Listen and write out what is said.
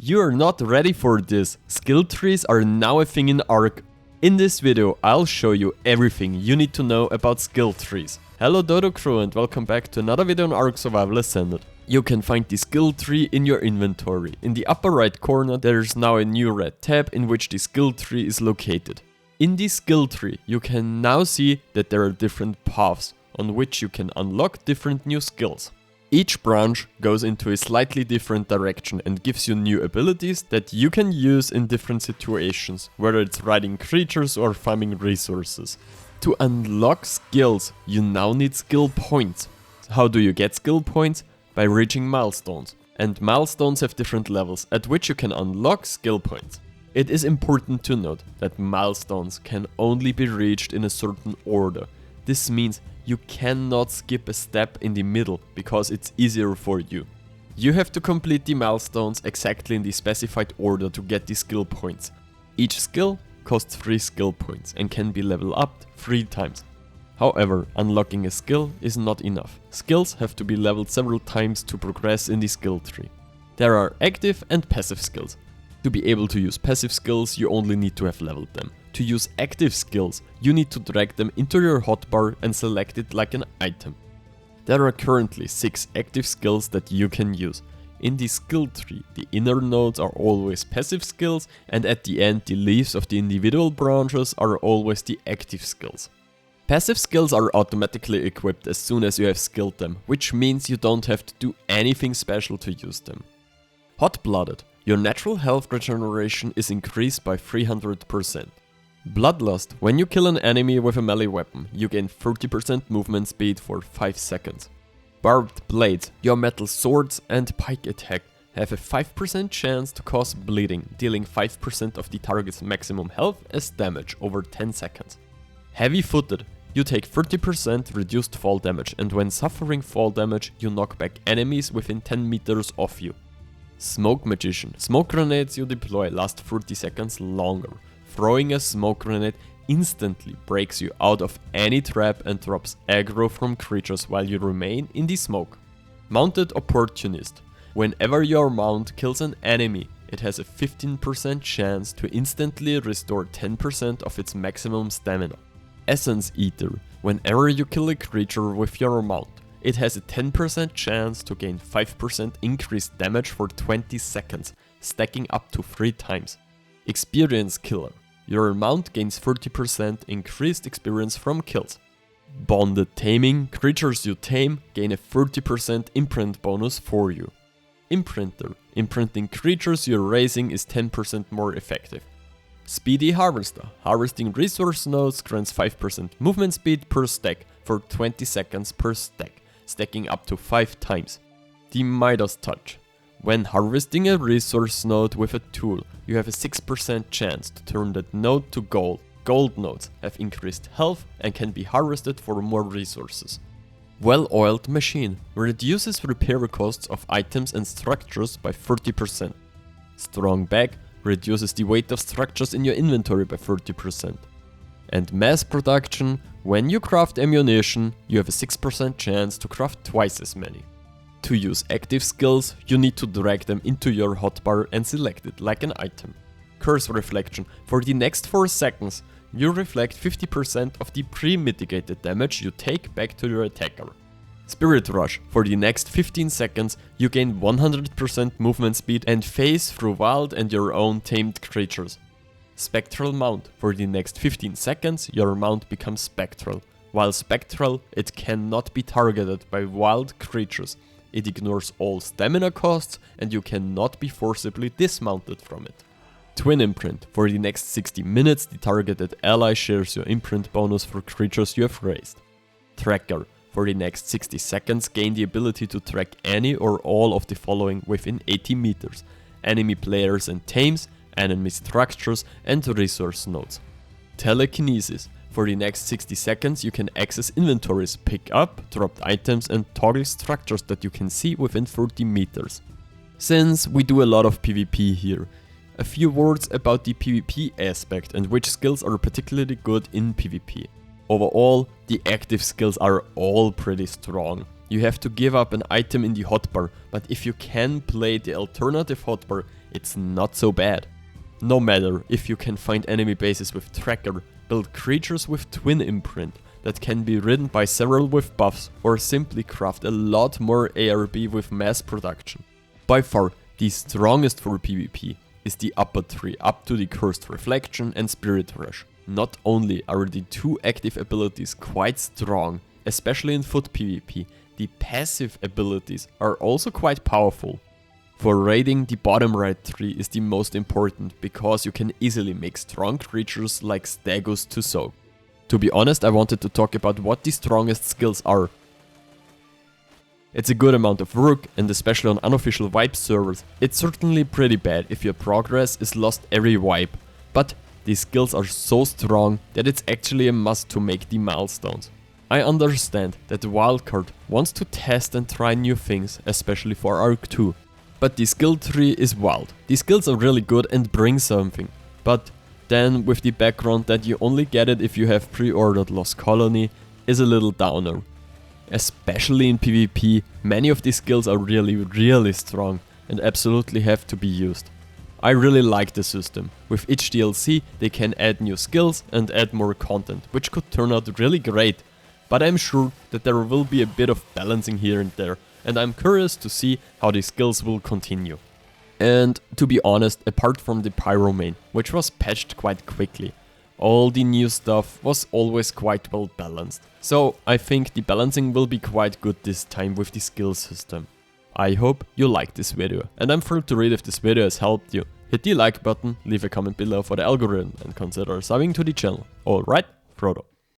You're not ready for this. Skill trees are now a thing in ARK. In this video, I'll show you everything you need to know about skill trees. Hello Dodo crew and welcome back to another video on ARK Survival Ascended. You can find the skill tree in your inventory. In the upper right corner, there's now a new red tab in which the skill tree is located. In the skill tree, you can now see that there are different paths on which you can unlock different new skills. Each branch goes into a slightly different direction and gives you new abilities that you can use in different situations, whether it's riding creatures or farming resources. To unlock skills, you now need skill points. How do you get skill points? By reaching milestones. And milestones have different levels at which you can unlock skill points. It is important to note that milestones can only be reached in a certain order. This means you cannot skip a step in the middle because it's easier for you. You have to complete the milestones exactly in the specified order to get the skill points. Each skill costs 3 skill points and can be leveled up 3 times. However, unlocking a skill is not enough. Skills have to be leveled several times to progress in the skill tree. There are active and passive skills. To be able to use passive skills, you only need to have leveled them. To use active skills, you need to drag them into your hotbar and select it like an item. There are currently 6 active skills that you can use. In the skill tree, the inner nodes are always passive skills, and at the end the leaves of the individual branches are always the active skills. Passive skills are automatically equipped as soon as you have skilled them, which means you don't have to do anything special to use them. Hot-blooded. Your natural health regeneration is increased by 300%. Bloodlust. When you kill an enemy with a melee weapon, you gain 30% movement speed for 5 seconds. Barbed blades. Your metal swords and pike attack have a 5% chance to cause bleeding, dealing 5% of the target's maximum health as damage over 10 seconds. Heavy-footed. You take 30% reduced fall damage, and when suffering fall damage, you knock back enemies within 10 meters of you. Smoke Magician. Smoke grenades you deploy last 30 seconds longer. Throwing a smoke grenade instantly breaks you out of any trap and drops aggro from creatures while you remain in the smoke. Mounted Opportunist. Whenever your mount kills an enemy, it has a 15% chance to instantly restore 10% of its maximum stamina. Essence Eater. Whenever you kill a creature with your mount, it has a 10% chance to gain 5% increased damage for 20 seconds, stacking up to 3 times. Experience Killer. Your mount gains 30% increased experience from kills. Bonded Taming. Creatures you tame gain a 30% imprint bonus for you. Imprinter. Imprinting creatures you're raising is 10% more effective. Speedy Harvester. Harvesting resource nodes grants 5% movement speed per stack for 20 seconds per stack, stacking up to 5 times. The Midas Touch. When harvesting a resource node with a tool, you have a 6% chance to turn that node to gold. Gold nodes have increased health and can be harvested for more resources. Well-oiled Machine reduces repair costs of items and structures by 30%. Strong Bag reduces the weight of structures in your inventory by 30%. And Mass Production. When you craft ammunition, you have a 6% chance to craft twice as many. To use active skills, you need to drag them into your hotbar and select it like an item. Curse Reflection. For the next 4 seconds, you reflect 50% of the pre-mitigated damage you take back to your attacker. Spirit Rush. For the next 15 seconds, you gain 100% movement speed and phase through wild and your own tamed creatures. Spectral Mount. For the next 15 seconds, your mount becomes spectral. While spectral, it cannot be targeted by wild creatures. It ignores all stamina costs and you cannot be forcibly dismounted from it. Twin Imprint. For the next 60 minutes, the targeted ally shares your imprint bonus for creatures you have raised. Tracker. For the next 60 seconds, gain the ability to track any or all of the following within 80 meters. Enemy players and tames, enemy structures and resource nodes. Telekinesis. For the next 60 seconds you can access inventories, pick up dropped items and toggle structures that you can see within 30 meters. Since we do a lot of PvP here, a few words about the PvP aspect and which skills are particularly good in PvP. Overall, the active skills are all pretty strong. You have to give up an item in the hotbar, but if you can play the alternative hotbar, it's not so bad. No matter if you can find enemy bases with tracker, build creatures with twin imprint that can be ridden by several with buffs, or simply craft a lot more ARB with mass production. By far, the strongest for PvP is the upper three up to the Cursed Reflection and Spirit Rush. Not only are the two active abilities quite strong, especially in foot PvP, the passive abilities are also quite powerful. For raiding, the bottom right tree is the most important because you can easily make strong creatures like Stagus to soak. To be honest, I wanted to talk about what the strongest skills are. It's a good amount of work, and especially on unofficial wipe servers, it's certainly pretty bad if your progress is lost every wipe, but these skills are so strong that it's actually a must to make the milestones. I understand that the wildcard wants to test and try new things, especially for ARK 2. But the skill tree is wild. The skills are really good and bring something. But then with the background that you only get it if you have pre-ordered Lost Colony is a little downer. Especially in PvP, many of these skills are really strong and absolutely have to be used. I really like the system. With each DLC they can add new skills and add more content, which could turn out really great. But I'm sure that there will be a bit of balancing here and there, and I'm curious to see how the skills will continue. And to be honest, apart from the Pyro main, which was patched quite quickly, all the new stuff was always quite well balanced. So I think the balancing will be quite good this time with the skill system. I hope you liked this video, and I'm thrilled to read if this video has helped you. Hit the like button, leave a comment below for the algorithm, and consider subbing to the channel. Alright, Frodo.